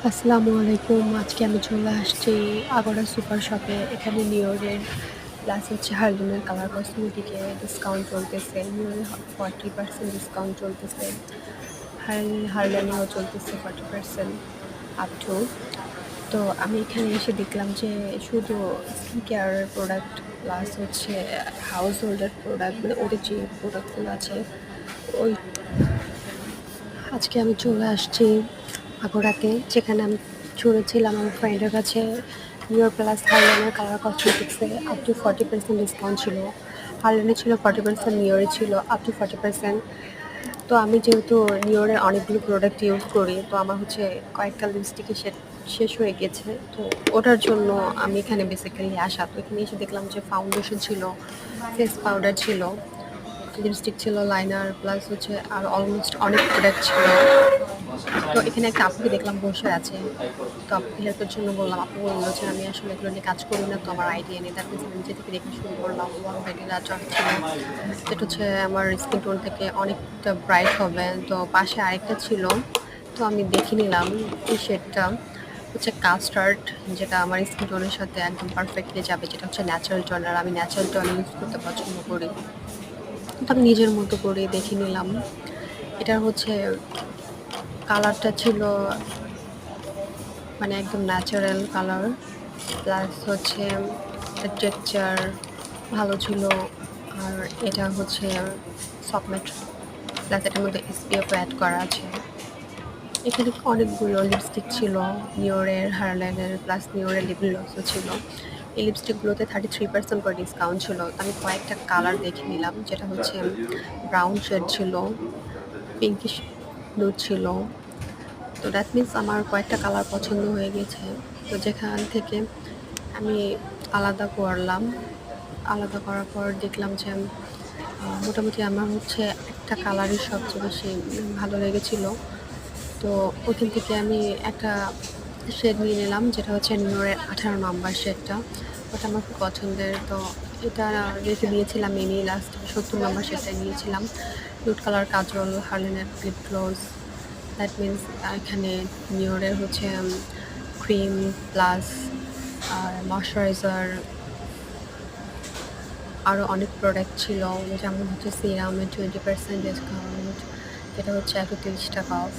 আসসালামু আলাইকুম। আজকে আমি চলে আসছি আগরা সুপার শপে। এখানে নিওরের প্লাস হচ্ছে হার্লিনের কালার কসমেটিকে ডিসকাউন্ট চলতেছে। নিওরে 40% ডিসকাউন্ট চলতেছে। হার্লেনেও চলতেছে 40% আপ টু। তো আমি এখানে এসে দেখলাম যে শুধু স্কিন কেয়ারের প্রোডাক্ট প্লাস হচ্ছে হাউস হোল্ডের প্রোডাক্ট, মানে ওদের যে প্রোডাক্টগুলো আছে ওই আজকে আমি চলে আসছি আগরাতে, যেখানে আমি শুনেছিলাম আমার ফ্রেন্ডের কাছে নিওর প্লাস হার্লেনের কালার কসমেটিক্সে আপ টু 40% ডিসকাউন্ট ছিল। হার্লেনে ছিল 40%, নিওরে ছিল আপ টু 40%। তো আমি যেহেতু নিওরের অনেকগুলো প্রোডাক্ট ইউজ করি, তো আমার হচ্ছে কয়েকটা লিপস্টিকই শেষ হয়ে গেছে। তো ওটার জন্য আমি এখানে বেসিক্যালি আসা। তো এখানে এসে দেখলাম যে ফাউন্ডেশন ছিল, ফেস পাউডার ছিল, লিপস্টিক ছিল, লাইনার প্লাস হচ্ছে আর অলমোস্ট অনেক প্রোডাক্ট ছিল। তো এখানে একটা আপুকে দেখলাম বসে আছে। তো আপুকে হেল্পের জন্য বললাম, আপু বললো যে আমি আসলে এগুলো নিয়ে কাজ করি না, তো আমার আইডিয়া নেই। তার পিছনে নিজে থেকে দেখা শুরু করলাম। ওয়ান ভ্যানিলা চক ছিল, যেটা হচ্ছে আমার স্কিন টোন থেকে অনেকটা ব্রাইট হবে। তো পাশে আরেকটা ছিল, তো আমি দেখে নিলাম এই শেডটা হচ্ছে কাস্টার্ড, যেটা আমার স্কিন টোনের সাথে একদম পারফেক্টলি যাবে, যেটা হচ্ছে ন্যাচারাল টোন। আর আমি ন্যাচারাল টোন ইউজ করতে পছন্দ করি। তো আমি নিজের মতো করে দেখে নিলাম। এটার হচ্ছে কালারটা ছিল মানে একদম ন্যাচারাল কালার, প্লাস হচ্ছে টেক্সচার ভালো ছিল। আর এটা হচ্ছে সফট, প্লাস এটার মধ্যে এসপিএফও অ্যাড করা আছে। এখানে অনেকগুলো লিপস্টিক ছিল, নিওরের, হার্লেনের প্লাস নিওরের লিপ গ্লসও ছিল। এই লিপস্টিকগুলোতে 33% করে ডিসকাউন্ট ছিল। তো আমি কয়েকটা কালার দেখে নিলাম, যেটা হচ্ছে ব্রাউন শেড ছিল, পিঙ্কিশ ব্লু ছিল। তো দ্যাট মিন্স আমার কয়েকটা কালার পছন্দ হয়ে গেছে। তো যেখান থেকে আমি আলাদা করলাম। আলাদা করার পর দেখলাম যে মোটামুটি আমার হচ্ছে একটা কালারই সবচেয়ে বেশি ভালো লেগেছিল। তো ওখান থেকে আমি একটা শেড নিয়ে নিলাম, যেটা হচ্ছে নিওরের 18 নম্বর শেডটা। ওটা আমার খুব পছন্দের। তো এটা রেখে দিয়েছিলাম, এনে লাস্ট 70 নম্বর শেডটা নিয়েছিলাম। নুড কালার কাজল, হার্লেনের লিপ গ্লস। দ্যাট মিন্স এখানে নিওরের হচ্ছে ক্রিম প্লাস আর ময়শ্চারাইজার, আরও অনেক প্রোডাক্ট ছিল, যেমন হচ্ছে সিরামের 20% ডিসকাউন্ট, যেটা হচ্ছে 130 টাকা অফ।